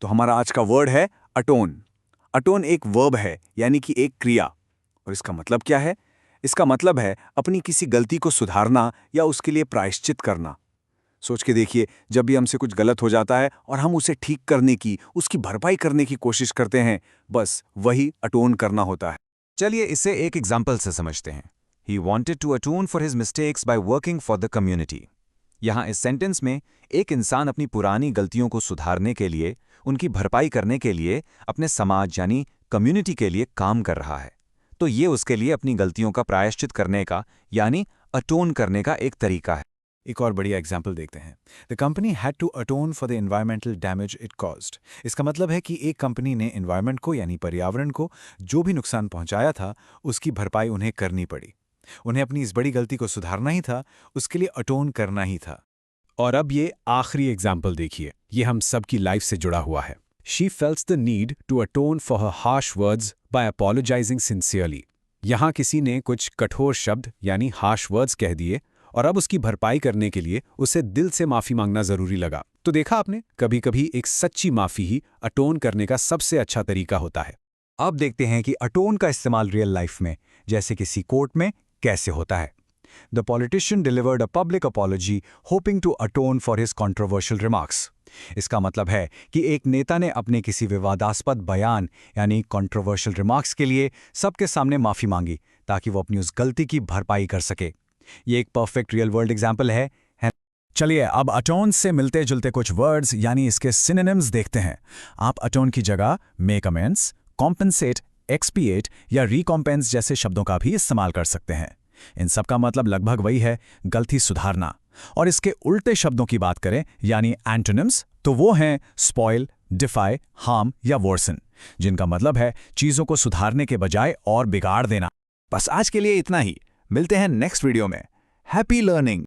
तो हमारा आज का वर्ड है अटोन। अटोन एक वर्ब है, यानी कि एक क्रिया। और इसका मतलब क्या है? इसका मतलब है अपनी किसी गलती को सुधारना या उसके लिए प्रायश्चित करना। सोच के देखिए, जब भी हमसे कुछ गलत हो जाता है और हम उसे ठीक करने की, उसकी भरपाई करने की कोशिश करते हैं, बस वही अटोन करना होता है। चलिए इसे एक एग्जाम्पल से समझते हैं। He wanted to atone for his mistakes by working for the community। यहाँ इस सेंटेंस में एक इंसान अपनी पुरानी गलतियों को सुधारने के लिए, उनकी भरपाई करने के लिए अपने समाज यानी कम्युनिटी के लिए काम कर रहा है। तो ये उसके लिए अपनी गलतियों का प्रायश्चित करने का यानी अटोन करने का एक तरीका है। एक और बढ़िया एग्जाम्पल देखते हैं। The company had to atone for the environmental damage it caused. इसका मतलब है कि एक कंपनी ने एनवायरमेंट को यानी पर्यावरण को जो भी नुकसान पहुंचाया था, उसकी भरपाई उन्हें करनी पड़ी। उन्हें अपनी इस बड़ी गलती को सुधारना ही था, उसके लिए अटोन करना ही था। और अब ये आखिरी एग्जाम्पल देखिए, ये हम सबकी लाइफ से जुड़ा हुआ है। She feels the need to atone for her harsh words by apologising sincerely. यहाँ किसी ने कुछ कठोर शब्द यानी हार्श वर्ड्स कह दिए और अब उसकी भरपाई करने के लिए उसे दिल से माफी मांगना जरूरी लगा। तो देखा आपने, कभी कभी एक सच्ची माफी ही अटोन करने का सबसे अच्छा तरीका होता है। अब देखते हैं कि अटोन का इस्तेमाल रियल लाइफ में, जैसे किसी कोर्ट में, कैसे होता है। The politician delivered a public apology hoping to atone for his controversial remarks. इसका मतलब है कि एक नेता ने अपने किसी विवादास्पद बयान यानी कंट्रोवर्शियल रिमार्क्स के लिए सबके सामने माफी मांगी, ताकि वो अपनी उस गलती की भरपाई कर सके। ये एक परफेक्ट रियल वर्ल्ड एग्जाम्पल है। चलिए अब अटोन से मिलते जुलते कुछ वर्ड्स यानी इसके सिनोनिम्स देखते हैं। आप अटोन की जगह मेक अमेंड्स, कॉम्पेंसेट, एक्सपिएट या रिकॉम्पेंस जैसे शब्दों का भी इस्तेमाल कर सकते हैं। इन सब का मतलब लगभग वही है, गलती सुधारना। और इसके उल्टे शब्दों की बात करें यानी एंटोनिम्स, तो वो हैं स्पॉइल, डिफाई, हार्म या वर्सन, जिनका मतलब है चीजों को सुधारने के बजाय और बिगाड़ देना। बस आज के लिए इतना ही। मिलते हैं नेक्स्ट वीडियो में। Happy learning.